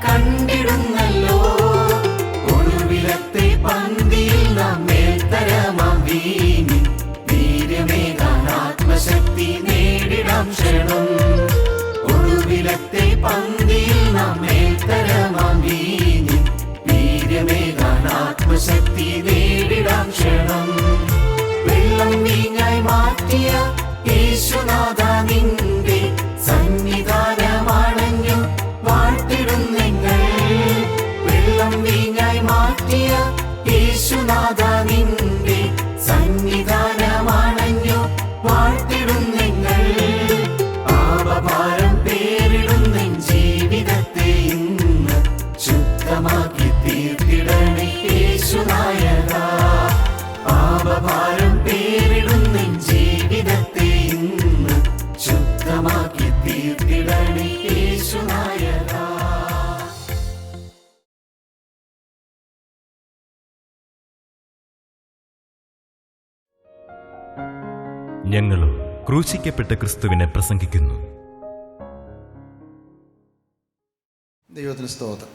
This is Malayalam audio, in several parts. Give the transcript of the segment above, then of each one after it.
കണ്ടിടും ഞങ്ങളോ ക്രൂശിക്കപ്പെട്ട ക്രിസ്തുവിനെ പ്രസംഗിക്കുന്നു. ദൈവത്തിന് സ്തോത്രം.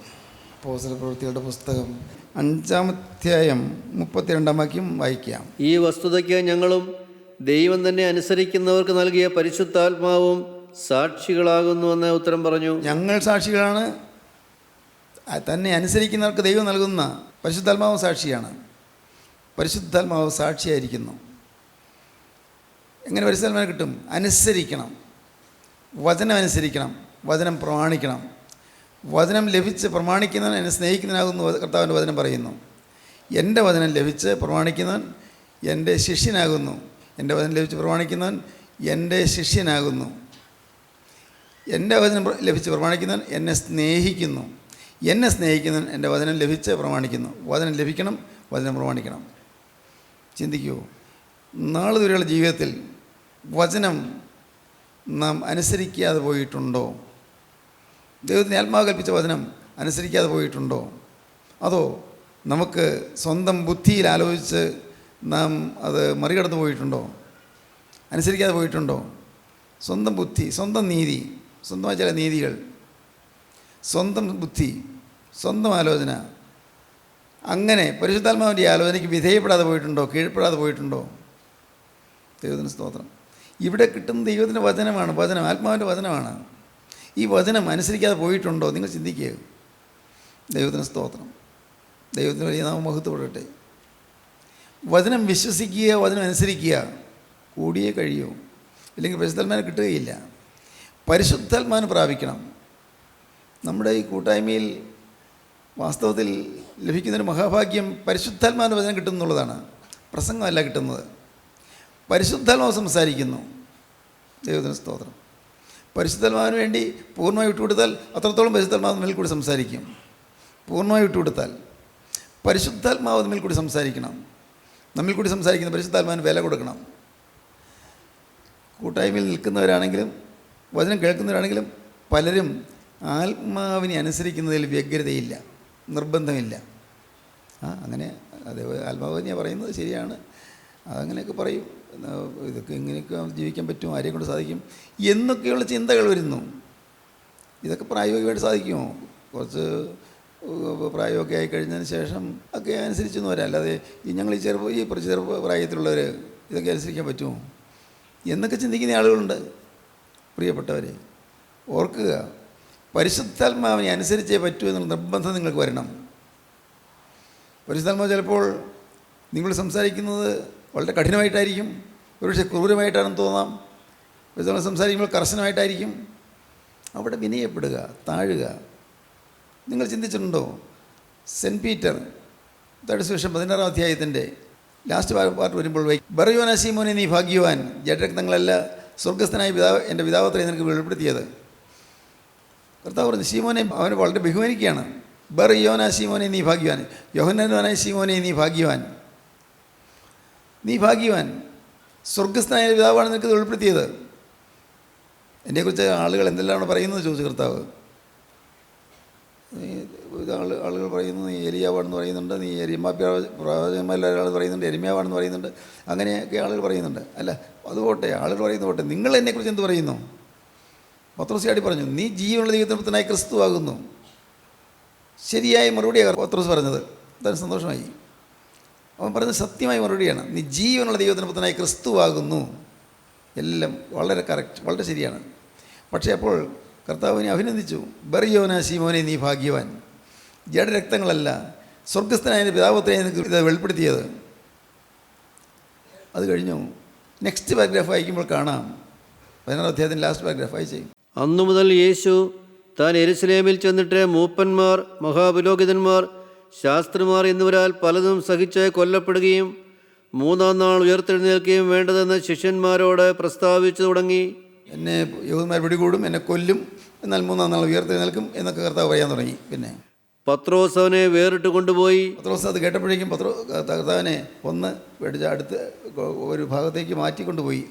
അപ്പോസ്തല പ്രവൃത്തികളുടെ പുസ്തകം 5-ാം അധ്യായം 32-ാം വാക്യം വായിക്കാം. ഈ വസ്തുതയ്ക്ക് ഞങ്ങളും ദൈവം തന്നെ അനുസരിക്കുന്നവർക്ക് നൽകിയ പരിശുദ്ധാത്മാവും സാക്ഷികളാകുന്നുവെന്ന് ഉത്തരം പറഞ്ഞു. ഞങ്ങൾ സാക്ഷികളാണ്, തന്നെ അനുസരിക്കുന്നവർക്ക് ദൈവം നൽകുന്ന പരിശുദ്ധാത്മാവ് സാക്ഷിയാണ്. പരിശുദ്ധാത്മാവ് സാക്ഷിയായിരിക്കുന്നു. എങ്ങനെ പരിശുദ്ധാത്മാവിനെ കിട്ടും? അനുസരിക്കണം, വചനം അനുസരിക്കണം, വചനം പ്രമാണിക്കണം. വചനം ലഭിച്ച് പ്രമാണിക്കുന്നവൻ എന്നെ സ്നേഹിക്കുന്നവനാകുന്നു കർത്താവിൻ്റെ വചനം പറയുന്നു. എൻ്റെ വചനം ലഭിച്ച് പ്രമാണിക്കുന്നവൻ എൻ്റെ ശിഷ്യനാകുന്നു. എൻ്റെ വചനം ലഭിച്ച് പ്രമാണിക്കുന്നവൻ എൻ്റെ ശിഷ്യനാകുന്നു. എൻ്റെ വചനം ലഭിച്ച് പ്രമാണിക്കുന്നവൻ എന്നെ സ്നേഹിക്കുന്നു. എന്നെ സ്നേഹിക്കുന്നവൻ എൻ്റെ വചനം ലഭിച്ച് പ്രമാണിക്കുന്നു. വചനം ലഭിക്കണം, വചനം പ്രമാണിക്കണം. ചിന്തിക്കൂ, നാളുവരെയുള്ള ജീവിതത്തിൽ വചനം നാം അനുസരിക്കാതെ പോയിട്ടുണ്ടോ? ദൈവത്തിന് ആത്മാവ് കൽപ്പിച്ച വചനം അനുസരിക്കാതെ പോയിട്ടുണ്ടോ? അതോ നമുക്ക് സ്വന്തം ബുദ്ധിയിൽ ആലോചിച്ച് നാം അത് മറികടന്ന് പോയിട്ടുണ്ടോ? അനുസരിക്കാതെ പോയിട്ടുണ്ടോ? സ്വന്തം ബുദ്ധി, സ്വന്തം നീതി, സ്വന്തമായ ചില നീതികൾ, സ്വന്തം ബുദ്ധി, സ്വന്തം ആലോചന, അങ്ങനെ പരിശുദ്ധാത്മാവിൻ്റെ ആലോചനയ്ക്ക് വിധേയപ്പെടാതെ പോയിട്ടുണ്ടോ? കീഴ്പ്പെടാതെ പോയിട്ടുണ്ടോ? ദൈവത്തിന് സ്തോത്രം. ഇവിടെ കിട്ടുന്ന ദൈവത്തിൻ്റെ വചനമാണ്, വചനം ആത്മാവിൻ്റെ വചനമാണ്. ഈ വചനം അനുസരിക്കാതെ പോയിട്ടുണ്ടോ? നിങ്ങൾ ചിന്തിക്കുക. ദൈവത്തിന് സ്തോത്രം. ദൈവത്തിന് വലിയ നാമം മഹത്വപ്പെടട്ടെ. വചനം വിശ്വസിക്കുക, വചനം അനുസരിക്കുക കൂടിയേ കഴിയൂ. ഇല്ലെങ്കിൽ പരിശുദ്ധാത്മാവിനെ കിട്ടുകയില്ല. പരിശുദ്ധാത്മാവിനെ പ്രാപിക്കണം. നമ്മുടെ ഈ കൂട്ടായ്മയിൽ വാസ്തവത്തിൽ ലഭിക്കുന്നൊരു മഹാഭാഗ്യം പരിശുദ്ധാത്മാവിൻ്റെ വചനം കിട്ടുമെന്നുള്ളതാണ്. പ്രസംഗമല്ല കിട്ടുന്നത്, പരിശുദ്ധാത്മാവ് സംസാരിക്കുന്നു. ദൈവത്തിന് സ്തോത്രം. പരിശുദ്ധാത്മാവിന് വേണ്ടി പൂർണ്ണമായി വിട്ടുകൊടുത്താൽ അത്രത്തോളം പരിശുദ്ധാത്മാവ് നമ്മിൽ കൂടി സംസാരിക്കും. പൂർണ്ണമായി വിട്ടുകൊടുത്താൽ പരിശുദ്ധാത്മാവ് നമ്മിൽ കൂടി സംസാരിക്കണം. നമ്മിൽ കൂടി സംസാരിക്കുന്ന പരിശുദ്ധാത്മാവിന് വില കൊടുക്കണം. കൂട്ടായ്മയിൽ നിൽക്കുന്നവരാണെങ്കിലും വചനം കേൾക്കുന്നവരാണെങ്കിലും പലരും ആത്മാവിനെ അനുസരിക്കുന്നതിൽ വ്യഗ്രതയില്ല, നിർബന്ധമില്ല. അങ്ങനെ അതേ ആത്മാവ് തന്നെയാണ് പറയുന്നത്, ശരിയാണ്, അതങ്ങനെയൊക്കെ പറയും. ഇതൊക്കെ ഇങ്ങനെയൊക്കെ ജീവിക്കാൻ പറ്റും, ആരെയും കൊണ്ട് സാധിക്കും എന്നൊക്കെയുള്ള ചിന്തകൾ വരുന്നു. ഇതൊക്കെ പ്രായോഗികമായിട്ട് സാധിക്കുമോ? കുറച്ച് പ്രായമൊക്കെ ആയിക്കഴിഞ്ഞതിന് ശേഷം ഒക്കെ അനുസരിച്ചൊന്നും വരാം. അല്ലാതെ ഞങ്ങൾ ഈ ചെറു പ്രായത്തിലുള്ളവർ ഇതൊക്കെ അനുസരിക്കാൻ പറ്റുമോ എന്നൊക്കെ ചിന്തിക്കുന്ന ആളുകളുണ്ട്. പ്രിയപ്പെട്ടവരെ, ഓർക്കുക, പരിശുദ്ധാത്മാവിനെ അനുസരിച്ചേ പറ്റൂ എന്നുള്ള നിർബന്ധം നിങ്ങൾക്ക് വരണം. പരിശുദ്ധാത്മാവ് ചിലപ്പോൾ നിങ്ങൾ സംസാരിക്കുന്നത് വളരെ കഠിനമായിട്ടായിരിക്കും, ഒരുപക്ഷെ ക്രൂരമായിട്ടാണെന്ന് തോന്നാം. പരിശുദ്ധാത്മാവ് സംസാരിക്കുമ്പോൾ കർശനമായിട്ടായിരിക്കും. അവിടെ വിനയപ്പെടുക, താഴുക. നിങ്ങൾ ചിന്തിച്ചിട്ടുണ്ടോ? സെൻറ്റ് പീറ്റർ സുവിശേഷം 16-ാം അധ്യായത്തിൻ്റെ ലാസ്റ്റ് പാർട്ട് വരുമ്പോൾ, ബർയോന ശീമോനെ നീ ഭാഗ്യവാൻ, ജഡരക്തങ്ങളല്ല സ്വർഗസ്ഥനായ പിതാവ് എൻ്റെ പിതാവത്രേ നിനക്ക് വെളിപ്പെടുത്തിയത്. കർത്താവ് പറഞ്ഞു, ശീമോനെ അവനെ വളരെ ബഹുമാനിക്കുകയാണ്. ബർയോന ശീമോനെ നീ ഭാഗ്യവാൻ, യോഹന്നാനായ ശീമോനെ നീ ഭാഗ്യവാൻ, നീ ഭാഗ്യവാൻ, സ്വർഗസ്ഥനായ പിതാവാണ് നിനക്ക് വെളിപ്പെടുത്തിയത്. എന്നെക്കുറിച്ച് ആളുകൾ എന്തെല്ലാമാണ് പറയുന്നത് ചോദിച്ചു കർത്താവ്. ആളുകൾ പറയുന്നു, നീ എലിയാവാണെന്ന് പറയുന്നുണ്ട്, നീ പ്രവാചകന്മാരിൽ ഒരാൾ പറയുന്നുണ്ട്, എരിമ്യാവാണെന്ന് പറയുന്നുണ്ട്, അങ്ങനെയൊക്കെ ആളുകൾ പറയുന്നുണ്ട്. അല്ല, അത് പോട്ടെ, ആളുകൾ പറയുന്നത് പോട്ടെ, നിങ്ങൾ എന്നെക്കുറിച്ച് എന്ത് പറയുന്നു? പത്രോസ് ചാടി പറഞ്ഞു, നീ ജീവനുള്ള ദൈവത്തിനായി ക്രിസ്തു ആകുന്നു. ശരിയായ മറുപടിയാണ് പത്രോസ് പറഞ്ഞത്. അതാണ് സന്തോഷമായി. അവൻ പറഞ്ഞത് സത്യമായ മറുപടിയാണ്. നീ ജീവനുള്ള ദൈവത്തിന് പുത്രനായി ക്രിസ്തു ആകുന്നു. എല്ലാം വളരെ കറക്റ്റ്, വളരെ ശരിയാണ്. പക്ഷേ അപ്പോൾ കർത്താവിനെ അഭിനന്ദിച്ചു. ബർയോന ശീമോനെ നീ ഭാഗ്യവാൻ, ജഡരക്തങ്ങളല്ല സ്വർഗസ്ഥനായ പിതാവത്രേ നിനക്ക് ഇത് വെളിപ്പെടുത്തിയത്. അത് കഴിഞ്ഞു. നെക്സ്റ്റ് പാരഗ്രാഫ് വായിക്കുമ്പോൾ കാണാം, 16-ാം അധ്യായത്തിൻ്റെ ലാസ്റ്റ് പാരഗ്രാഫ് വായിച്ചേ. അന്നു മുതൽ യേശു താൻ യെരുശലേമിൽ ചെന്നിട്ട് മൂപ്പന്മാർ, മഹാപുരോഹിതന്മാർ, ശാസ്ത്രിമാർ എന്നിവരാൽ പലതും സഹിച്ച് കൊല്ലപ്പെടുകയും 3-ാം നാൾ ഉയർത്തെഴുന്നേൽക്കുകയും വേണ്ടതെന്ന് ശിഷ്യന്മാരോട് പ്രസ്താവിച്ചു തുടങ്ങി. എന്നെ യഹൂദന്മാർ പിടികൂടും, എന്നെ കൊല്ലും, എന്നാൽ 3-ാം നാൾ ഉയർത്തെഴുന്നേൽക്കും എന്നൊക്കെ കർത്താവ് പറയാൻ തുടങ്ങി. പിന്നെ പത്രോസ് അവനെ വേറിട്ട് കൊണ്ടുപോയി. പത്രോസ് അത് കേട്ടപ്പോഴേക്കും കർത്താവിനെ ഒന്ന് അടുത്ത് ഒരു ഭാഗത്തേക്ക് മാറ്റിക്കൊണ്ടുപോയി.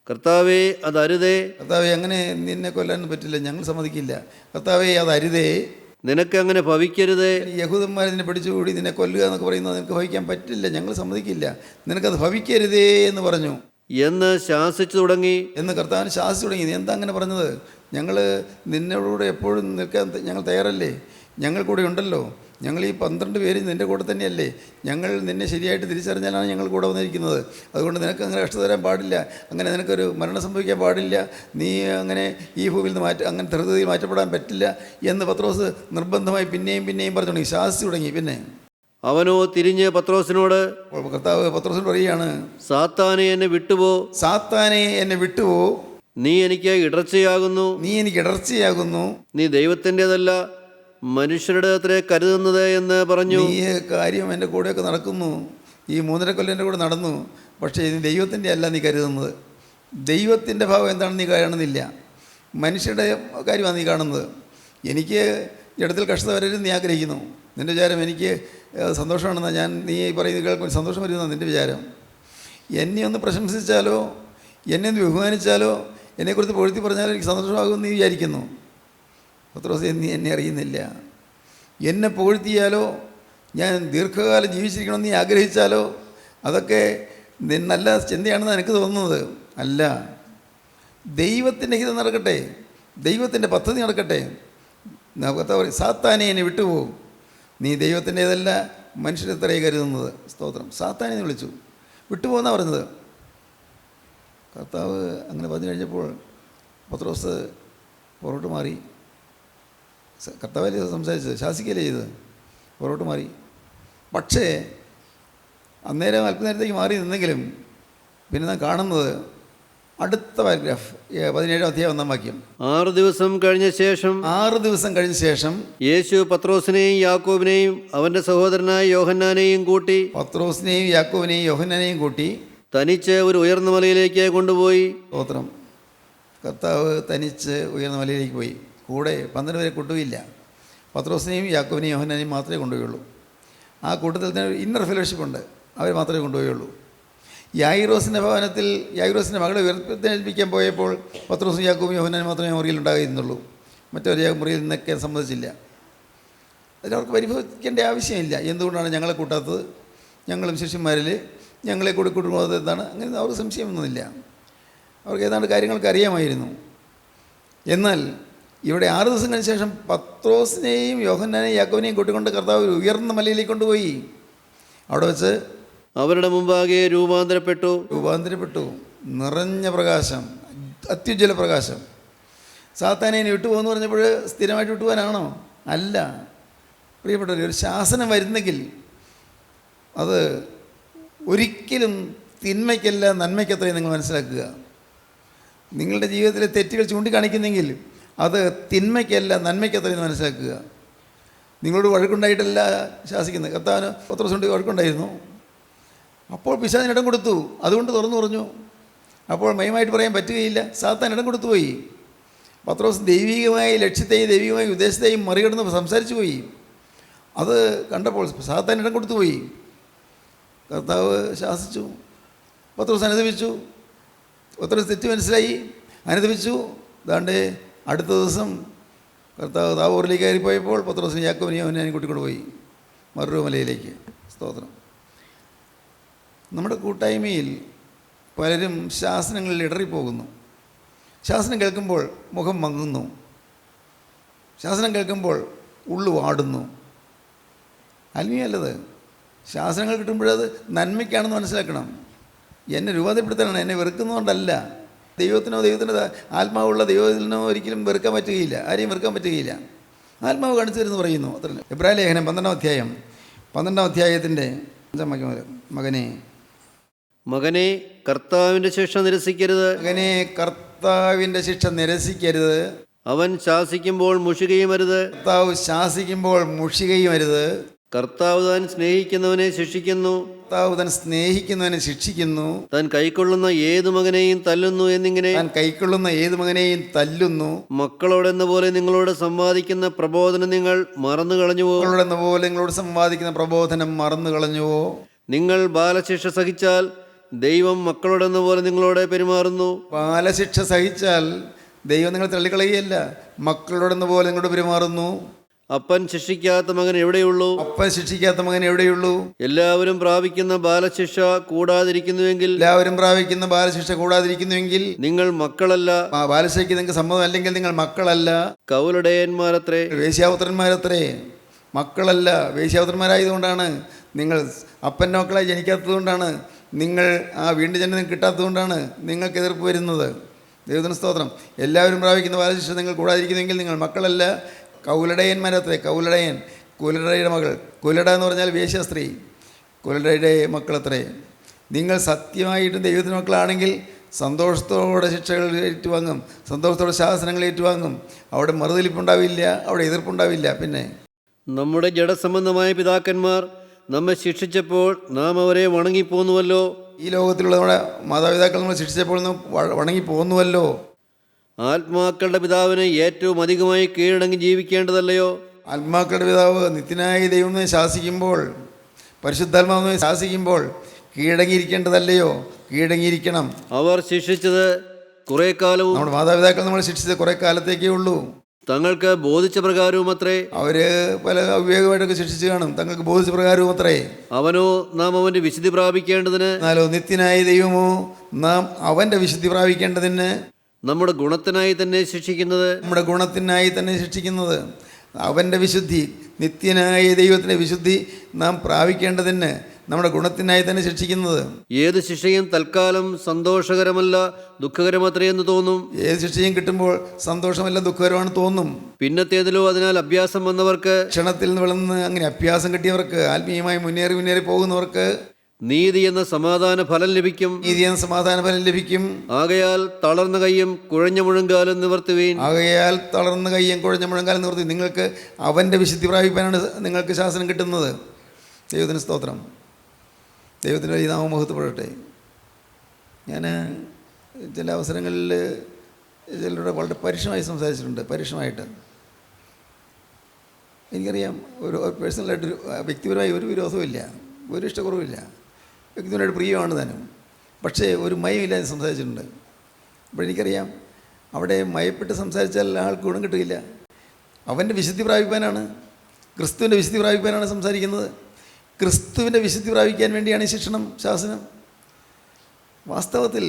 കർത്താവേ, അതരുതേ. കർത്താവെ, അങ്ങനെ നിന്നെ കൊല്ലാനൊന്നും പറ്റില്ല, ഞങ്ങൾ സമ്മതിക്കില്ല. കർത്താവെ, അതരുതേ, നിനക്ക് അങ്ങനെ ഭവിക്കരുത്. യഹൂദന്മാർ നിന്നെ പിടിച്ചുകൂടി നിന്നെ കൊല്ലുക എന്നൊക്കെ പറയുന്നത് നിനക്ക് ഭവിക്കാൻ പറ്റില്ല, ഞങ്ങൾ സമ്മതിക്കില്ല, നിനക്കത് ഭവിക്കരുതേ എന്ന് പറഞ്ഞു. എന്ന് ശാസിച്ചു തുടങ്ങി. എന്ന് കർത്താവിന് ശാസിച്ചു തുടങ്ങി. നീ എന്താ അങ്ങനെ പറഞ്ഞത്? ഞങ്ങൾ നിന്നോടുകൂടെ എപ്പോഴും നിൽക്കാൻ ഞങ്ങൾ തയ്യാറല്ലേ? ഞങ്ങൾ കൂടെ ഉണ്ടല്ലോ. ഞങ്ങൾ ഈ 12 പേര് നിൻ്റെ കൂടെ തന്നെയല്ലേ? ഞങ്ങൾ നിന്നെ ശരിയായിട്ട് തിരിച്ചറിഞ്ഞാലാണ് ഞങ്ങൾ കൂടെ വന്നിരിക്കുന്നത്. അതുകൊണ്ട് നിനക്ക് അങ്ങനെ കഷ്ടത തരാൻ പാടില്ല, അങ്ങനെ നിനക്കൊരു മരണം സംഭവിക്കാൻ പാടില്ല, നീ അങ്ങനെ ഈ ഭൂമിയിൽ നിന്ന് അങ്ങനെ ധൃതിയിൽ മാറ്റപ്പെടാൻ പറ്റില്ല എന്ന് പത്രോസ് നിർബന്ധമായി പിന്നെയും പിന്നെയും പറഞ്ഞു തുടങ്ങി, ശാസിച്ചു തുടങ്ങി. പിന്നെ അവനോ തിരിഞ്ഞ് പത്രോസിനോട്, കർത്താവ് പത്രോസിനോട് പറയുകയാണ്, സാത്താനെ എന്നെ വിട്ടുപോ, സാത്താനെ എന്നെ വിട്ടുപോ, നീ എനിക്ക് ഇടർച്ചയാകുന്നു, നീ എനിക്ക് ഇടർച്ചയാകുന്നു, നീ ദൈവത്തിൻ്റെതല്ല മനുഷ്യരുടെ അത്രേ കരുതുന്നത് എന്ന് പറഞ്ഞു. നീ കാര്യം എൻ്റെ കൂടെയൊക്കെ നടക്കുന്നു, ഈ 3.5 കൊല്ലം എൻ്റെ കൂടെ നടന്നു, പക്ഷേ ഇത് ദൈവത്തിൻ്റെ അല്ല നീ കരുതുന്നത്. ദൈവത്തിൻ്റെ ഭാവം എന്താണെന്ന് നീ കാണുന്നില്ല, മനുഷ്യരുടെ കാര്യമാണ് നീ കാണുന്നത്. എനിക്ക് ഇടത്തിൽ കഷ്ടത വരരുത് നീ ആഗ്രഹിക്കുന്നു. നിൻ്റെ വിചാരം എനിക്ക് സന്തോഷമാണെന്ന് നീ പറയുന്നത് കേൾക്കുമ്പോൾ സന്തോഷം വരുന്നതാണ് നിൻ്റെ വിചാരം. എന്നെ ഒന്ന് പ്രശംസിച്ചാലോ എന്നെ ഒന്ന് ബഹുമാനിച്ചാലോ എന്നെക്കുറിച്ച് പൊഴുത്തി പറഞ്ഞാലോ എനിക്ക് സന്തോഷമാകുമെന്ന് നീ വിചാരിക്കുന്നു. പത്രോസേ, നീ എന്നെ അറിയുന്നില്ല. എന്നെ പുകഴ്ത്തിയാലോ ഞാൻ ദീർഘകാലം ജീവിച്ചിരിക്കണമെന്ന് നീ ആഗ്രഹിച്ചാലോ അതൊക്കെ നല്ല ചിന്തയാണെന്ന് എനിക്ക് തോന്നുന്നത്. അല്ല, ദൈവത്തിൻ്റെ ഹിതം നടക്കട്ടെ, ദൈവത്തിൻ്റെ പദ്ധതി നടക്കട്ടെ. സാത്താനെ എന്നെ വിട്ടുപോകും, നീ ദൈവത്തിൻ്റേതല്ല മനുഷ്യരെത്രയെ കരുതുന്നത്. സ്തോത്രം. സാത്താനെ വിളിച്ചു വിട്ടുപോകുന്നാണ് പറഞ്ഞത്. കർത്താവ് അങ്ങനെ പറഞ്ഞു കഴിഞ്ഞപ്പോൾ പത്രോസ് പുറകോട്ട് മാറി. കർത്താവല്ലേ സംസാരിച്ചത്, ശാസിക്കല്ലേ ചെയ്തത്, പുറകോട്ട് മാറി. പക്ഷേ അന്നേരം അല്പനേരത്തേക്ക് മാറി നിന്നെങ്കിലും പിന്നെ നാം കാണുന്നത് അടുത്ത പാരഗ്രാഫ് 17-ാം അധ്യായം 1-ാം വാക്യം. 6 ദിവസം കഴിഞ്ഞ ശേഷം യേശു പത്രോസിനെയും യാക്കോബിനെയും അവൻ്റെ സഹോദരനായ യോഹന്നാനെയും കൂട്ടി, പത്രോസിനെയും യാക്കോബിനെയും യോഹന്നാനെയും കൂട്ടി തനിച്ച് ഒരു ഉയർന്ന മലയിലേക്ക് കൊണ്ടുപോയി. സ്തോത്രം. കർത്താവ് തനിച്ച് ഉയർന്ന മലയിലേക്ക് പോയി. കൂടെ 12 പേരെ കൊണ്ടുപോയില്ല. പത്രോസിനെയും യാക്കോബിനെയും യോഹന്നാനെയും മാത്രമേ കൊണ്ടുപോയുള്ളൂ. ആ കൂട്ടത്തിൽ തന്നെ ഇന്നർ ഫെലോഷിപ്പ് ഉണ്ട്, അവർ മാത്രമേ കൊണ്ടുപോയുള്ളൂ. യായിറോസിൻ്റെ ഭവനത്തിൽ യായിറോസിൻ്റെ മകളെ ഉയർപ്പിക്കാൻ പോയപ്പോൾ പത്രോസും യാക്കോബും യോഹന്നാനും മാത്രമേ മുറിയിൽ ഉണ്ടായിരുന്നുള്ളൂ. മറ്റൊരു മുറിയിൽ നിന്നൊക്കെ സമ്മതിച്ചില്ല. അതിലവർക്ക് പരിഭവിക്കേണ്ട ആവശ്യമില്ല. എന്തുകൊണ്ടാണ് ഞങ്ങളെ കൂട്ടാത്തത്, ഞങ്ങളും ശിഷ്യന്മാരിൽ ഞങ്ങളെ കൂടി കൂട്ടുന്നത് എന്താണ്, അങ്ങനെ അവർക്ക് സംശയമൊന്നുമില്ല. അവർക്ക് ഏതാണ്ട് കാര്യങ്ങൾക്ക് അറിയാമായിരുന്നു. എന്നാൽ ഇവിടെ 6 ദിവസം കഴിഞ്ഞ ശേഷം പത്രോസിനെയും യോഹന്നാനെയും യാക്കോബിനെയും കൂട്ടിക്കൊണ്ട് കർത്താവ് ഉയർന്ന മലയിലേക്ക് കൊണ്ടുപോയി. അവിടെ വെച്ച് അവരുടെ മുമ്പാകെ രൂപാന്തരപ്പെട്ടു. നിറഞ്ഞ പ്രകാശം, അത്യുജ്വല പ്രകാശം. സാത്താനെ വിട്ടുപോകുമെന്ന് പറഞ്ഞപ്പോൾ സ്ഥിരമായിട്ട് വിട്ടുപോകാനാണോ? അല്ല പ്രിയപ്പെട്ടവർ. ഒരു ശാസനം വരുന്നെങ്കിൽ അത് ഒരിക്കലും തിന്മയ്ക്കല്ല നന്മയ്ക്കത്രയും നിങ്ങൾ മനസ്സിലാക്കുക. നിങ്ങളുടെ ജീവിതത്തിലെ തെറ്റുകൾ ചൂണ്ടിക്കാണിക്കുന്നെങ്കിൽ അത് തിന്മയ്ക്കല്ല നന്മയ്ക്കത്രയും മനസ്സിലാക്കുക. നിങ്ങളോട് വഴക്കുണ്ടായിട്ടല്ല ശാസിക്കുന്നത്. കർത്താവിന് പത്രോസുണ്ട് വഴക്കുണ്ടായിരുന്നു. അപ്പോൾ പിശാചിന് ഇടം കൊടുത്തു, അതുകൊണ്ട് തുറന്നു പറഞ്ഞു. അപ്പോൾ മയമായിട്ട് പറയാൻ പറ്റുകയില്ല. സാത്താൻ ഇടം കൊടുത്തു പോയി. പത്രോസ് ദൈവികമായ ലക്ഷ്യത്തെയും ദൈവികമായ ഉദ്ദേശത്തെയും മറികടന്ന് സംസാരിച്ചു പോയി. അത് കണ്ടപ്പോൾ സാത്താൻ ഇടം കൊടുത്തു പോയി. കർത്താവ് ശാസിച്ചു, പത്രോസ് അനുദപിച്ചു. പത്രോസ് തെറ്റ് മനസ്സിലായി, അനുദപിച്ചു. ദാണ്ടേ അടുത്ത ദിവസം കർത്താവ് താബോറിലേക്ക് കയറിപ്പോയപ്പോൾ പത്രോസിനെ യാക്കോബിനെയും യോഹന്നാനെയും കൂട്ടിക്കൊണ്ട് പോയി മറുമലയിലേക്ക്. സ്തോത്രം. നമ്മുടെ കൂട്ടായ്മയിൽ പലരും ശാസനങ്ങളിൽ ഇടറിപ്പോകുന്നു. ശാസനം കേൾക്കുമ്പോൾ മുഖം മങ്ങുന്നു, ശാസനം കേൾക്കുമ്പോൾ ഉള്ളു വാടുന്നു. ആത്മീയമല്ലത്. ശാസനങ്ങൾ കിട്ടുമ്പോഴത് നന്മയ്ക്കാണെന്ന് മനസ്സിലാക്കണം. എന്നെ രൂപാന്തരപ്പെടുത്താനാണ്, എന്നെ വെറുക്കുന്നതുകൊണ്ടല്ല. ദൈവത്തിൻ്റെ ആത്മാവുള്ള ദൈവത്തിനോ ഒരിക്കലും വെറുക്കാൻ പറ്റുകയില്ല, ആരെയും വെറുക്കാൻ പറ്റുകയില്ല. ആത്മാവ് കാണിച്ചു തരുമെന്ന് പറയുന്നു. അത്ര എബ്രായ ലേഖനം 12-ാം അധ്യായത്തിൻ്റെ 5-ാം വാക്യം. മകനെ കർത്താവിൻ്റെ ശിക്ഷ നിരസിക്കരുത്. അവൻ ശാസിക്കുമ്പോൾ മുഷികയും അരുത്. കർത്താവ് ശാസിക്കുമ്പോൾ മുഷികയും അരുത്. കർത്താവ് താൻ സ്നേഹിക്കുന്നവനെ ശിക്ഷിക്കുന്നു. താൻ കൈക്കൊള്ളുന്ന ഏതു മകനെയും തല്ലുന്നു എന്നിങ്ങനെ. മക്കളോടെന്ന പോലെ നിങ്ങളോട് സംവാദിക്കുന്ന പ്രബോധനം നിങ്ങൾ മറന്നു കളഞ്ഞുവോ? നിങ്ങൾ ബാലശിക്ഷ സഹിച്ചാൽ ദൈവം മക്കളോടെന്ന പോലെ നിങ്ങളോട് പെരുമാറുന്നു. ബാലശിക്ഷ സഹിച്ചാൽ ദൈവം നിങ്ങളെ തള്ളിക്കളയുകയല്ല, മക്കളോടെന്ന പോലെ നിങ്ങളോട് പെരുമാറുന്നു. അപ്പൻ ശിക്ഷിക്കാത്ത മകൻ എവിടെയുള്ളൂ? അപ്പൻ ശിക്ഷിക്കാത്ത മകൻ എവിടെയുള്ളൂ? എല്ലാവരും പ്രാപിക്കുന്ന ബാലശിക്ഷ കൂടാതിരിക്കുന്നുവെങ്കിൽ എല്ലാവരും പ്രാപിക്കുന്ന ബാലശിക്ഷ കൂടാതിരിക്കുന്നുവെങ്കിൽ നിങ്ങൾ മക്കളല്ല. ബാലശിക്ഷയ്ക്ക് നിങ്ങൾക്ക് സമ്മതം അല്ലെങ്കിൽ നിങ്ങൾ മക്കളല്ല, കൗലടയന്മാരത്രേ. വേശ്യാപുത്രന്മാരത്രേ. മക്കളല്ല, വേശ്യാപുത്രന്മാരായതുകൊണ്ടാണ്. നിങ്ങൾ അപ്പൻ്റെ മക്കളായി ജനിക്കാത്തതുകൊണ്ടാണ്, നിങ്ങൾ ആ വീണ്ടും ജനനം കിട്ടാത്തതുകൊണ്ടാണ് നിങ്ങൾക്ക് എതിർപ്പ് വരുന്നത്. ദൈവത്തിന് സ്തോത്രം. എല്ലാവരും പ്രാപിക്കുന്ന ബാലശിക്ഷ നിങ്ങൾ കൂടാതിരിക്കുന്നെങ്കിൽ നിങ്ങൾ മക്കളല്ല, കൗലടയന്മാരത്രേ. കൗലടയൻ, കുലടയുടെ മകൾ. കുലട എന്ന് പറഞ്ഞാൽ വേശ്യാസ്ത്രീ, കുലടയുടെ മക്കളത്രേ. നിങ്ങൾ സത്യമായിട്ടും ദൈവത്തിൻ്റെ മക്കളാണെങ്കിൽ സന്തോഷത്തോടെ ശിക്ഷകൾ ഏറ്റുവാങ്ങും, സന്തോഷത്തോടെ ശാസനങ്ങൾ ഏറ്റുവാങ്ങും. അവിടെ മറുതലിപ്പുണ്ടാവില്ല, അവിടെ എതിർപ്പുണ്ടാവില്ല. പിന്നെ നമ്മുടെ ജഡസംബന്ധമായ പിതാക്കന്മാർ നമ്മെ ശിക്ഷിച്ചപ്പോൾ നാം അവരെ വണങ്ങിപ്പോന്നുവല്ലോ. ഈ ലോകത്തിലുള്ള നമ്മുടെ മാതാപിതാക്കൾ നമ്മൾ ശിക്ഷിച്ചപ്പോൾ വണങ്ങിപ്പോന്നുവല്ലോ. ആത്മാക്കളുടെ പിതാവിനെ ഏറ്റവും അധികമായി കീഴടങ്ങി ജീവിക്കേണ്ടതല്ലയോ? ആത്മാക്കളുടെ പിതാവ് നിത്യനായ ദൈവം ശാസിക്കുമ്പോൾ, പരിശുദ്ധാത്മാവിനെ ശാസിക്കുമ്പോൾ കീഴടങ്ങിയിരിക്കേണ്ടതല്ലയോ? കീഴടങ്ങിയിരിക്കണം. അവർ ശിക്ഷിച്ചത് കുറെ കാലവും നമ്മുടെ മാതാപിതാക്കൾ നമ്മൾ ശിക്ഷിച്ചത് കുറേ കാലത്തേക്കേ ഉള്ളൂ. തങ്ങൾക്ക് ബോധിച്ച പ്രകാരവും അത്രേ. അവർ പല അവിവേകമായിട്ടൊക്കെ ശിക്ഷിച്ച് കാണും, തങ്ങൾക്ക് ബോധിച്ച പ്രകാരവും അത്രേ. അവനോ നാം അവൻ്റെ വിശുദ്ധി പ്രാപിക്കേണ്ടതിന്, എന്നാലോ നിത്യനായ ദൈവമോ നാം അവൻ്റെ വിശുദ്ധി പ്രാപിക്കേണ്ടതിന്, നമ്മുടെ ഗുണത്തിനായി തന്നെ ശിക്ഷിക്കുന്നത്. നമ്മുടെ ഗുണത്തിനായി തന്നെ ശിക്ഷിക്കുന്നത്. അവൻ്റെ വിശുദ്ധി, നിത്യനായ ദൈവത്തിൻ്റെ വിശുദ്ധി നാം പ്രാപിക്കേണ്ടതിന്, നമ്മുടെ ഗുണത്തിനായി തന്നെ ശിക്ഷിക്കുന്നത്. ഏത് ശിക്ഷയും തൽക്കാലം സന്തോഷകരമല്ല, ദുഃഖകരമത്രേ എന്ന് തോന്നും. ഏത് ശിക്ഷയും കിട്ടുമ്പോൾ സന്തോഷമല്ല, ദുഃഖകരമാണ് തോന്നും. പിന്നത്തേതിലോ അതിനാൽ അഭ്യാസം വന്നവർക്ക്, ക്ഷണത്തിൽ നിന്ന് വളർന്ന് അങ്ങനെ അഭ്യാസം കിട്ടിയവർക്ക്, ആത്മീയമായി മുന്നേറി പോകുന്നവർക്ക് നീതി എന്ന സമാധാന ഫലം ലഭിക്കും. നീതി എന്ന സമാധാന ഫലം ലഭിക്കും. ആകയാൽ തളർന്ന കൈയും കുഴഞ്ഞ മുഴങ്കാലും നിവർത്തുവീൻ. ആകയാൽ തളർന്ന കൈയും കുഴഞ്ഞ മുഴങ്കാലും നിവർത്തി. നിങ്ങൾക്ക് അവൻ്റെ വിശുദ്ധി പ്രാപിക്കാനാണ് നിങ്ങൾക്ക് ശാസനം കിട്ടുന്നത്. ദൈവത്തിന് സ്തോത്രം. ദൈവത്തിൻ്റെ ഈ നാമം മഹത്വപ്പെടട്ടെ. ഞാൻ ചില അവസരങ്ങളിൽ ചിലരോട് വളരെ പരുഷമായി സംസാരിച്ചിട്ടുണ്ട്. പരുഷമായിട്ട് എനിക്കറിയാം, ഒരു പേഴ്സണലായിട്ട് വ്യക്തിപരമായി ഒരു വിരോധവും ഇല്ല, ഒരു ഇഷ്ടക്കുറവില്ല, വ്യക്തിപരമായിട്ട് പ്രിയമാണ് താനും. പക്ഷേ ഒരു മയമില്ലാതെ സംസാരിച്ചിട്ടുണ്ട്. അപ്പോൾ എനിക്കറിയാം, അവിടെ മയപ്പെട്ട് സംസാരിച്ചാൽ ആൾക്ക് ഗുണം കിട്ടുകയില്ല. അവൻ്റെ വിശുദ്ധി പ്രാപിക്കാനാണ്, ക്രിസ്തുവിൻ്റെ വിശുദ്ധി പ്രാപിക്കാനാണ് സംസാരിക്കുന്നത്. ക്രിസ്തുവിൻ്റെ വിശുദ്ധി പ്രാപിക്കാൻ വേണ്ടിയാണ് ഈ ശിക്ഷണം, ശാസനം. വാസ്തവത്തിൽ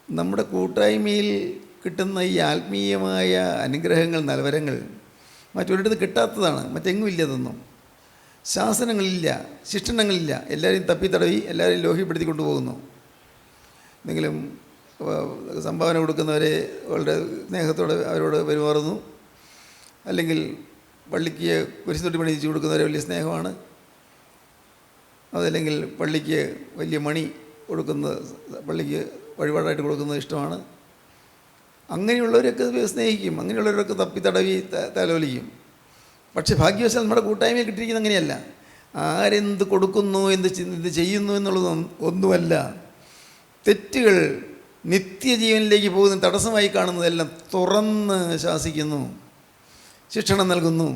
നമ്മുടെ കൂട്ടായ്മയിൽ കിട്ടുന്ന ഈ ആത്മീയമായ അനുഗ്രഹങ്ങൾ, നൽവരങ്ങൾ മറ്റൊരിടത്ത് കിട്ടാത്തതാണ്. മറ്റെങ്ങും ഇല്ല, അതൊന്നും. ശാസനങ്ങളില്ല, ശിക്ഷണങ്ങളില്ല. എല്ലാവരെയും തപ്പിത്തടവി, എല്ലാവരെയും ലോഹ്യപ്പെടുത്തി കൊണ്ടുപോകുന്നു. എന്തെങ്കിലും സംഭാവന കൊടുക്കുന്നവരെ വളരെ സ്നേഹത്തോടെ അവരോട് പെരുമാറുന്നു. അല്ലെങ്കിൽ പള്ളിക്ക് കുരിശുതൊട്ടി പണിയിച്ച് കൊടുക്കുന്നവരെ വലിയ സ്നേഹമാണ്. അതല്ലെങ്കിൽ പള്ളിക്ക് വലിയ മണി കൊടുക്കുന്നത്, പള്ളിക്ക് വഴിപാടായിട്ട് കൊടുക്കുന്നത് ഇഷ്ടമാണ്. അങ്ങനെയുള്ളവരൊക്കെ സ്നേഹിക്കും, അങ്ങനെയുള്ളവരൊക്കെ തപ്പിത്തടവി തലോലിക്കും. പക്ഷേ ഭാഗ്യവശാൽ നമ്മുടെ കൂട്ടായ്മയിൽ കിട്ടിയിരിക്കുന്നത് അങ്ങനെയല്ല. ആരെന്ത് കൊടുക്കുന്നു, എന്ത് ചെയ്യുന്നു എന്നുള്ളത് ഒന്നുമല്ല. തെറ്റുകൾ നിത്യജീവനിലേക്ക് പോകുന്ന തടസ്സമായി കാണുന്നതെല്ലാം തുറന്ന് ശാസിക്കുന്നു, ശിക്ഷണം നൽകുന്നു.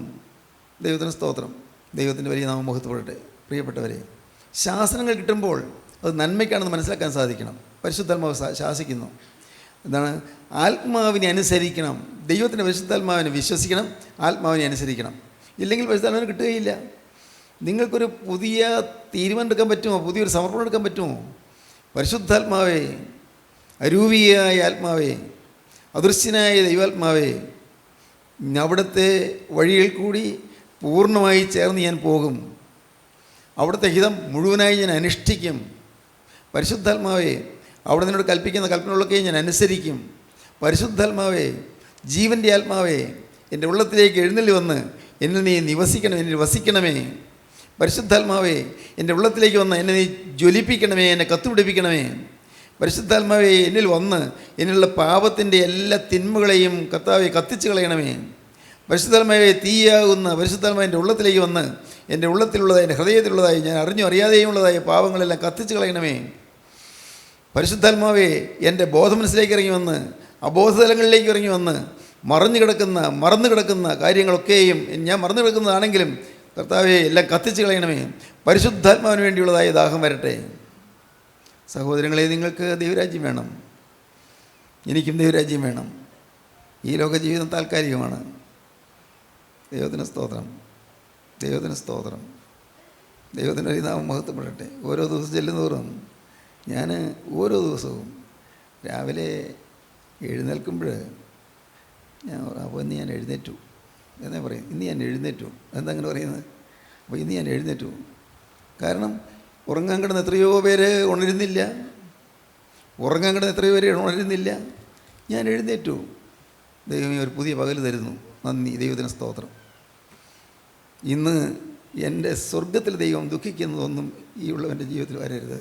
ദൈവത്തിന് സ്തോത്രം. ദൈവത്തിൻ്റെ വലിയ നാമം മഹത്വപ്പെടട്ടെ. പ്രിയപ്പെട്ടവരെ, ശാസനങ്ങൾ കിട്ടുമ്പോൾ അത് നന്മയ്ക്കാണെന്ന് മനസ്സിലാക്കാൻ സാധിക്കണം. പരിശുദ്ധാത്മാവ് ശാസിക്കുന്നു. എന്താണ്? ആത്മാവിനെ അനുസരിക്കണം. ദൈവത്തിൻ്റെ പരിശുദ്ധാത്മാവിനെ വിശ്വസിക്കണം, ആത്മാവിനെ അനുസരിക്കണം. ഇല്ലെങ്കിൽ പരിശുദ്ധാത്മാവിന് കിട്ടുകയില്ല. നിങ്ങൾക്കൊരു പുതിയ തീരുമാനം എടുക്കാൻ പറ്റുമോ? പുതിയൊരു സമർപ്പണം എടുക്കാൻ പറ്റുമോ? പരിശുദ്ധാത്മാവേ, അരൂപിയായ ആത്മാവേ, അദൃശ്യനായ ദൈവാത്മാവേ, അവിടുത്തെ വഴിയിൽ കൂടി പൂർണ്ണമായി ചേർന്ന് ഞാൻ പോകും. അവിടുത്തെ ഹിതം മുഴുവനായി ഞാൻ അനുഷ്ഠിക്കും. പരിശുദ്ധാത്മാവേ, അവിടെ നിന്നോട് കൽപ്പിക്കുന്ന കൽപ്പനകളൊക്കെ ഞാൻ അനുസരിക്കും. പരിശുദ്ധാത്മാവേ, ജീവൻ്റെ ആത്മാവേ, എൻ്റെ ഉള്ളത്തിലേക്ക് എഴുന്നള്ളി വന്ന് എന്നിൽ നീ നിവസിക്കണം, എന്നിൽ വസിക്കണമേ. പരിശുദ്ധാത്മാവേ, എൻ്റെ ഉള്ളത്തിലേക്ക് വന്ന് എന്നെ നീ ജ്വലിപ്പിക്കണമേ, എന്നെ കത്തുപിടിപ്പിക്കണമേ. പരിശുദ്ധാത്മാവേ, എന്നിൽ വന്ന് എന്നിലുള്ള പാപത്തിൻ്റെ എല്ലാ തിന്മകളെയും കർത്താവെ കത്തിച്ച് കളയണമേ. പരിശുദ്ധാത്മാവേ, തീയാകുന്ന പരിശുദ്ധാത്മാവ് എൻ്റെ ഉള്ളത്തിലേക്ക് വന്ന് എൻ്റെ ഉള്ളത്തിലുള്ളതായി, എൻ്റെ ഹൃദയത്തിലുള്ളതായി, ഞാൻ അറിഞ്ഞു അറിയാതെയും ഉള്ളതായി പാപങ്ങളെല്ലാം കത്തിച്ച് കളയണമേ. പരിശുദ്ധാത്മാവേ, എൻ്റെ ബോധമനസ്സിലേക്ക് ഇറങ്ങി വന്ന് അബോധതലങ്ങളിലേക്ക് ഇറങ്ങി വന്ന് മറന്നു കിടക്കുന്ന കാര്യങ്ങളൊക്കെയും ഞാൻ മറന്നു കിടക്കുന്നതാണെങ്കിലും കർത്താവെ എല്ലാം കത്തിച്ച് കളയണമേ. പരിശുദ്ധാത്മാവിന് വേണ്ടിയുള്ളതായ ദാഹം വരട്ടെ. സഹോദരങ്ങളെ, നിങ്ങൾക്ക് ദൈവരാജ്യം വേണം, എനിക്കും ദൈവരാജ്യം വേണം. ഈ ലോക ജീവിതം താൽക്കാലികമാണ്. ദൈവത്തിന് സ്തോത്രം, ദൈവത്തിന് സ്തോത്രം, ദൈവത്തിൻ്റെ ഒരു നാമം മഹത്വപ്പെടട്ടെ. ഓരോ ദിവസം ചെല്ലുന്നതോറും ഞാൻ ഓരോ ദിവസവും രാവിലെ എഴുന്നേൽക്കുമ്പോൾ ഞാൻ അപ്പോൾ ഇന്ന് ഞാൻ എഴുന്നേറ്റു എന്നേ പറയും. ഇന്ന് ഞാൻ എഴുന്നേറ്റു. എന്താ അങ്ങനെ പറയുന്നത്? അപ്പോൾ ഇന്ന് ഞാൻ എഴുന്നേറ്റു. കാരണം ഉറങ്ങാൻ കിടന്ന് എത്രയോ പേര് ഉണരുന്നില്ല, ഉറങ്ങാൻ കിടന്ന് എത്രയോ പേര് ഉണരുന്നില്ല. ഞാൻ എഴുന്നേറ്റു. ദൈവമേ ഒരു പുതിയ പകൽ തരുന്നു, നന്ദി, ദൈവത്തിന് സ്തോത്രം. ഇന്ന് എൻ്റെ സ്വർഗത്തിൽ ദൈവം ദുഃഖിക്കുന്നതൊന്നും ഈ ഉള്ളവൻ്റെ ജീവിതത്തിൽ വരരുത്.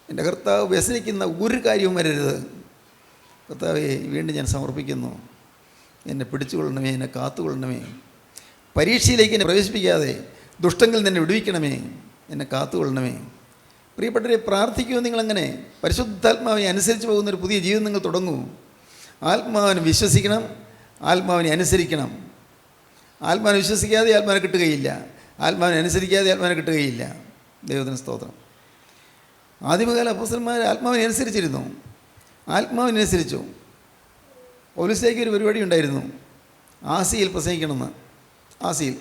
എൻ്റെ കർത്താവ് വ്യസനിക്കുന്ന ഒരു കാര്യവും വരരുത്. കർത്താവെ വീണ്ടും ഞാൻ സമർപ്പിക്കുന്നു. എന്നെ പിടിച്ചുകൊള്ളണമേ, എന്നെ കാത്തുകൊള്ളണമേ. പരീക്ഷയിലേക്ക് എന്നെ പ്രവേശിപ്പിക്കാതെ ദുഷ്ടങ്ങളിൽ നിന്ന് വിടുവിക്കണമേ, എന്നെ കാത്തുകൊള്ളണമേ. പ്രിയപ്പെട്ടവരെ, പ്രാർത്ഥിക്കുമോ നിങ്ങളങ്ങനെ? പരിശുദ്ധാത്മാവിനെ അനുസരിച്ച് പോകുന്നൊരു പുതിയ ജീവിതം നിങ്ങൾ തുടങ്ങൂ. ആത്മാവിനെ വിശ്വസിക്കണം, ആത്മാവിനെ അനുസരിക്കണം. ആത്മാവിനെ വിശ്വസിക്കാതെ ആത്മാവിനെ കിട്ടുകയില്ല, ആത്മാവിനെ അനുസരിക്കാതെ ആത്മാവിനെ കിട്ടുകയില്ല. ദൈവത്തിന് സ്തോത്രം. ആദിമകാല അപ്പോസ്തലന്മാർ ആത്മാവിനെ അനുസരിച്ചിരുന്നു, ആത്മാവിനനുസരിച്ചു. പൗലോസിലേക്ക് ഒരു പരിപാടി ഉണ്ടായിരുന്നു, ആസിയിൽ പ്രസംഗിക്കണമെന്ന്. ആസിയിൽ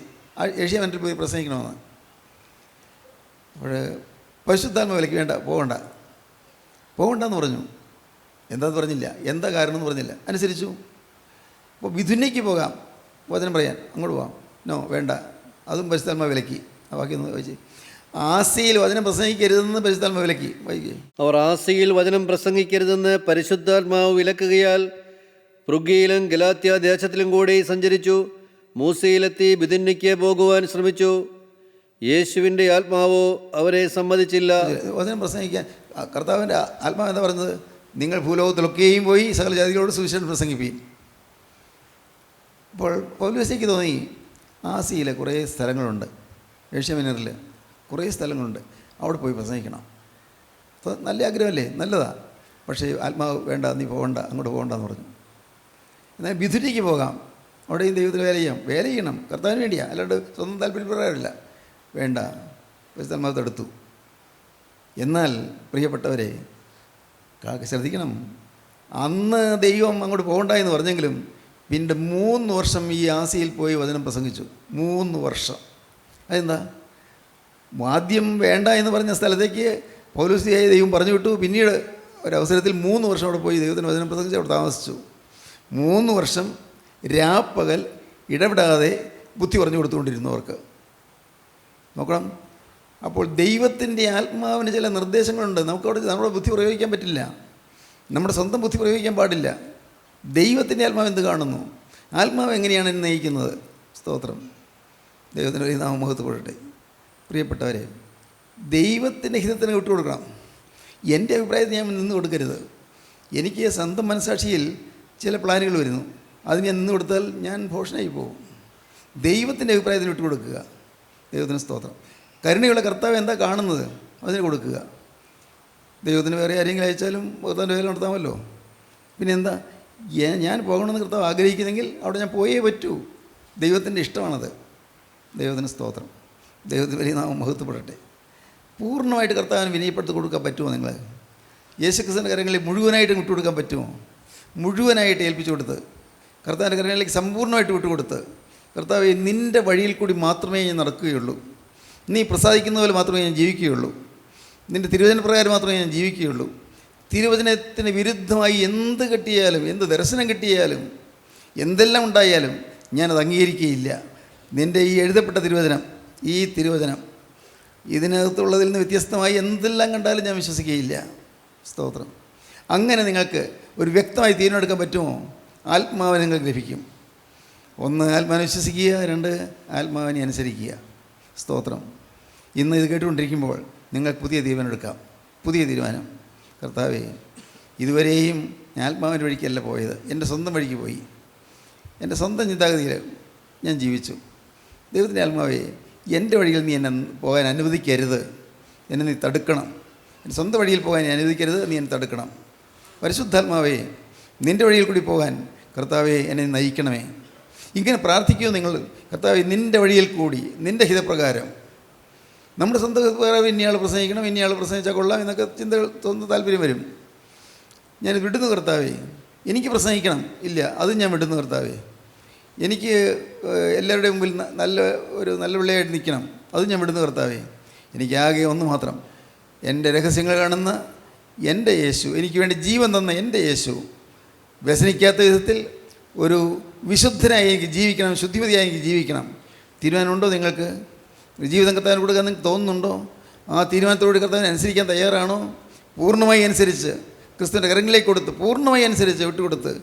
ഏഷ്യാനെറ്റിൽ പോയി പ്രസംഗിക്കണമെന്ന്. അപ്പോൾ പരിശുദ്ധാത്മ വിലയ്ക്ക് വേണ്ട, പോകണ്ടെന്ന് പറഞ്ഞു. എന്താന്ന് പറഞ്ഞില്ല, എന്താ കാരണം എന്ന് പറഞ്ഞില്ല, അനുസരിച്ചു. അപ്പോൾ വിധുനയ്ക്ക് പോകാം, വചനം പറയാൻ അങ്ങോട്ട് പോകാം. നോ, വേണ്ട, അതും പരിശുദ്ധാത്മ വിലക്കി. ആ ബാക്കിയൊന്ന് വായിച്ച്. ആസിയിൽ വചനം പ്രസംഗിക്കരുതെന്ന് പരിശുദ്ധാത്മ വിലക്കി. വായിക്കേ. അവർ ആസിയിൽ വചനം പ്രസംഗിക്കരുതെന്ന് പരിശുദ്ധാത്മാവ് വിലക്കുകയാൽ ഫ്രുഗ്യയിലും ഗലാത്യ ദേശത്തിലും കൂടി സഞ്ചരിച്ചു. മൂസയിലെത്തി ബിഥുന്യയ്ക്ക് പോകുവാൻ ശ്രമിച്ചു. യേശുവിൻ്റെ ആത്മാവോ അവരെ സമ്മതിച്ചില്ല. വചനം പ്രസംഗിക്കാൻ കർത്താവിൻ്റെ ആത്മാവ് എന്താ പറഞ്ഞത്? നിങ്ങൾ ഭൂലോകത്തിലൊക്കെയും പോയി സകല ജാതികളോട് സുവിശേഷം പ്രസംഗിപ്പീൻ. അപ്പോൾ പൗലോസിക്ക് തോന്നി ആസിയിലെ കുറേ സ്ഥലങ്ങളുണ്ട്, ഏഷ്യ മൈനറിൽ കുറേ സ്ഥലങ്ങളുണ്ട്, അവിടെ പോയി പ്രസംഗിക്കണം. അപ്പോൾ നല്ല ആഗ്രഹമല്ലേ, നല്ലതാണ്. പക്ഷേ ആത്മാവ് വേണ്ട, നീ പോകണ്ട, അങ്ങോട്ട് പോകണ്ടെന്ന് പറഞ്ഞു. എന്നാൽ ബിഥുനിക്ക് പോകാം, അവിടെയും ദൈവത്തിൽ വേല ചെയ്യണം, കർത്താവിന് വേണ്ടിയാണ്, അല്ലാണ്ട് സ്വന്തം താല്പര്യപ്രകാരമില്ല. വേണ്ട, പരിശുദ്ധാത്മാവ് തടുത്തു. എന്നാൽ പ്രിയപ്പെട്ടവരെ ശ്രദ്ധിക്കണം, അന്ന് ദൈവം അങ്ങോട്ട് പോകണ്ട എന്ന് പറഞ്ഞെങ്കിലും പിന്നെ 3 വർഷം ഈ ആസിയിൽ പോയി വചനം പ്രസംഗിച്ചു. 3 വർഷം. അതെന്താ? ആദ്യം വേണ്ട എന്ന് പറഞ്ഞ സ്ഥലത്തേക്ക് പൗലോസിയായി ദൈവം പറഞ്ഞു വിട്ടു. പിന്നീട് ഒരവസരത്തിൽ 3 വർഷം അവിടെ പോയി ദൈവത്തിന് വചനം പ്രസംഗിച്ച് അവിടെ താമസിച്ചു. 3 വർഷം രാപ്പകൽ ഇടപെടാതെ ബുദ്ധി പറഞ്ഞു കൊടുത്തുകൊണ്ടിരുന്നു അവർക്ക്. നോക്കണം. അപ്പോൾ ദൈവത്തിൻ്റെ ആത്മാവിന് ചില നിർദ്ദേശങ്ങളുണ്ട്. നമുക്കവിടെ നമ്മുടെ ബുദ്ധി പ്രയോഗിക്കാൻ പറ്റില്ല, നമ്മുടെ സ്വന്തം ബുദ്ധി പ്രയോഗിക്കാൻ പാടില്ല. ദൈവത്തിൻ്റെ ആത്മാവ് എന്ത് കാണുന്നു? ആത്മാവ് എങ്ങനെയാണ് എന്നെ നയിക്കുന്നത്? സ്തോത്രം, ദൈവത്തിൻ്റെ ഒരു നാമം മഹത്വപ്പെടട്ടെ. പ്രിയപ്പെട്ടവരെ, ദൈവത്തിൻ്റെ ഹിതത്തിന് വിട്ടുകൊടുക്കണം. എൻ്റെ അഭിപ്രായത്തിൽ ഞാൻ നിന്ന് കൊടുക്കരുത്. എനിക്ക് സ്വന്തം മനസ്സാക്ഷിയിൽ ചില പ്ലാനുകൾ വരുന്നു, അതിന് ഞാൻ നിന്ന് കൊടുത്താൽ ഞാൻ ഭോഷനായി പോകും. ദൈവത്തിൻ്റെ അഭിപ്രായത്തിന് വിട്ടുകൊടുക്കുക. ദൈവത്തിന് സ്തോത്രം. കരുണയുള്ള കർത്താവ് എന്താ കാണുന്നത് അതിന് കൊടുക്കുക. ദൈവത്തിന് വേറെ ആരെങ്കിലും അയച്ചാലും ഭഗവാന്റെ വേല നടത്താമല്ലോ. പിന്നെ എന്താ, ഞാൻ പോകണമെന്ന് കർത്താവ് ആഗ്രഹിക്കുന്നെങ്കിൽ അവിടെ ഞാൻ പോയേ പറ്റൂ. ദൈവത്തിൻ്റെ ഇഷ്ടമാണത്. ദൈവത്തിന് സ്തോത്രം. ദൈവത്തിന് വലിയ നാമം മഹത്വപ്പെടട്ടെ. പൂർണ്ണമായിട്ട് കർത്താവിന് വിനയപ്പെടുത്തി കൊടുക്കാൻ പറ്റുമോ? നിങ്ങൾ യേശുക്രിസ്തുവിൻ്റെ കരങ്ങളിൽ മുഴുവനായിട്ട് വിട്ടുകൊടുക്കാൻ പറ്റുമോ? മുഴുവനായിട്ട് ഏൽപ്പിച്ചു കൊടുത്ത് കർത്താവിൻ്റെ കരങ്ങളിലേക്ക് സമ്പൂർണ്ണമായിട്ട് വിട്ടുകൊടുത്ത്, കർത്താവെ നിൻ്റെ വഴിയിൽ കൂടി മാത്രമേ ഞാൻ നടക്കുകയുള്ളൂ, നീ പ്രസാദിക്കുന്ന പോലെ മാത്രമേ ഞാൻ ജീവിക്കുകയുള്ളൂ, നിൻ്റെ തിരുവചനപ്രകാരം മാത്രമേ ഞാൻ ജീവിക്കുകയുള്ളൂ. തിരുവചനത്തിന് വിരുദ്ധമായി എന്ത് കിട്ടിയാലും, എന്ത് ദർശനം കിട്ടിയാലും, എന്തെല്ലാം ഉണ്ടായാലും ഞാനത് അംഗീകരിക്കുകയില്ല. നിൻ്റെ ഈ എഴുതപ്പെട്ട തിരുവചനം, ഈ തിരുവചനം ഇതിനകത്തുള്ളതിൽ നിന്ന് വ്യത്യസ്തമായി എന്തെല്ലാം കണ്ടാലും ഞാൻ വിശ്വസിക്കുകയില്ല. സ്തോത്രം. അങ്ങനെ നിങ്ങൾക്ക് ഒരു വ്യക്തമായി തീരുമാനമെടുക്കാൻ പറ്റുമോ? ആത്മാവിനെ നിങ്ങൾക്ക് ലഭിക്കും. 1 ആത്മാവിനെ വിശ്വസിക്കുക, 2 ആത്മാവിനെ അനുസരിക്കുക. സ്തോത്രം. ഇന്ന് ഇത് കേട്ടുകൊണ്ടിരിക്കുമ്പോൾ നിങ്ങൾക്ക് പുതിയ തീരുമാനമെടുക്കാം. പുതിയ തീരുമാനം. കർത്താവേ, ഇതുവരെയും ഞാൻ ആത്മാവിൻ്റെ വഴിക്കല്ല പോയത്, എൻ്റെ സ്വന്തം വഴിക്ക് പോയി, എൻ്റെ സ്വന്തം ചിന്താഗതിയിൽ ഞാൻ ജീവിച്ചു. ദൈവത്തിൻ്റെ ആത്മാവേ, എൻ്റെ വഴിയിൽ നീ എന്നെ പോകാൻ അനുവദിക്കരുത്, എന്നെ നീ തടുക്കണം. എൻ്റെ സ്വന്തം വഴിയിൽ പോകാൻ നീ അനുവദിക്കരുത്, നീ എന്നെ തടുക്കണം. പരിശുദ്ധാത്മാവേ, നിൻ്റെ വഴിയിൽ കൂടി പോകാൻ കർത്താവേ എന്നെ നയിക്കണമേ. ഇങ്ങനെ പ്രാർത്ഥിക്കുമോ നിങ്ങൾ? കർത്താവേ, നിൻ്റെ വഴിയിൽ കൂടി, നിൻ്റെ ഹിതപ്രകാരം. നമ്മുടെ സ്വന്തം ഹിതപ്രകാരം ഇന്നയാൾ പ്രസംഗിക്കണം, ഇന്നയാൾ പ്രസംഗിച്ചാൽ കൊള്ളാം എന്നൊക്കെ ചിന്തകൾ, സ്വന്തം താല്പര്യം വരും. ഞാൻ വിടുന്നു കർത്താവേ, എനിക്ക് പ്രസംഗിക്കണം, ഇല്ല, അതും ഞാൻ വിടുന്നു കർത്താവേ. എനിക്ക് എല്ലാവരുടെയും മുമ്പിൽ നല്ല പിള്ളയായിട്ട് നിൽക്കണം. അതും ഞാൻ വിടുന്നു കർത്താവേ. എനിക്കാകെ ഒന്ന് മാത്രം, എൻ്റെ രഹസ്യങ്ങൾ കാണുന്ന എൻ്റെ യേശു, എനിക്ക് വേണ്ടി ജീവൻ തന്ന എൻ്റെ യേശു, വ്യസനിക്കാത്ത വിധത്തിൽ ഒരു വിശുദ്ധനായി എനിക്ക് ജീവിക്കണം, ശുദ്ധിമതിയായി എനിക്ക് ജീവിക്കണം. തീരുമാനമുണ്ടോ നിങ്ങൾക്ക്? ജീവിതം കർത്താവിന് കൊടുക്കാൻ നിങ്ങൾക്ക് തോന്നുന്നുണ്ടോ? ആ തീരുമാനത്തോട് കർത്താവിനെ അനുസരിക്കാൻ തയ്യാറാണോ? പൂർണ്ണമായി അനുസരിച്ച് ക്രിസ്തുവിൻ്റെ കരങ്ങളിലേക്ക് കൊടുത്ത്, പൂർണ്ണമായി അനുസരിച്ച് വിട്ടുകൊടുത്ത്,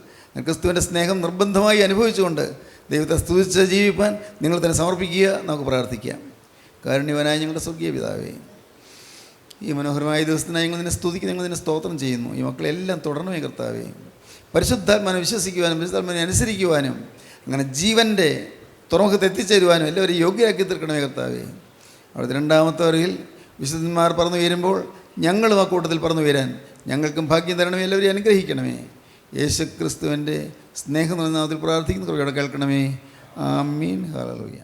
ക്രിസ്തുവിൻ്റെ സ്നേഹം നിർബന്ധമായി അനുഭവിച്ചുകൊണ്ട് ദൈവത്തെ സ്തുതിച്ച് ജീവിപ്പാൻ നിങ്ങൾ തന്നെ സമർപ്പിക്കുക. നമുക്ക് പ്രാർത്ഥിക്കാം. കാരുണ്യവാനായ ഞങ്ങളുടെ സ്വർഗീയ പിതാവേ, ഈ മനോഹരമായ ദിവസത്തിനായി ഞങ്ങൾ നിന്നെ സ്തുതിക്കുന്നു, ഞങ്ങൾ നിന്നെ സ്തോത്രം ചെയ്യുന്നു. ഈ മക്കളെല്ലാം തുടരണമേ കർത്താവേ. പരിശുദ്ധാത്മാനെ വിശ്വസിക്കുവാനും പരിശുദ്ധാത്മാനെ അനുസരിക്കുവാനും അങ്ങനെ ജീവൻ്റെ തുറമുഖത്ത് എത്തിച്ചേരുവാനും എല്ലാവരും യോഗ്യരാക്കി തീർക്കണമേ കർത്താവേ. അവിടുത്തെ രണ്ടാമത്തെ വരയിൽ വിശുദ്ധന്മാർ പറന്നു ഉയരുമ്പോൾ ഞങ്ങളും ആ കൂട്ടത്തിൽ പറന്നു ഉയരാൻ ഞങ്ങൾക്കും ഭാഗ്യം തരണമേ. എല്ലാവരെയും അനുഗ്രഹിക്കണമേ. യേശു ക്രിസ്തുവിൻ്റെ സ്നേഹം നിറഞ്ഞ നാമത്തിൽ പ്രാർത്ഥിക്കുന്ന കൃപയോടെ കേൾക്കണമേ. ആമീൻ. ഹല്ലേലൂയ.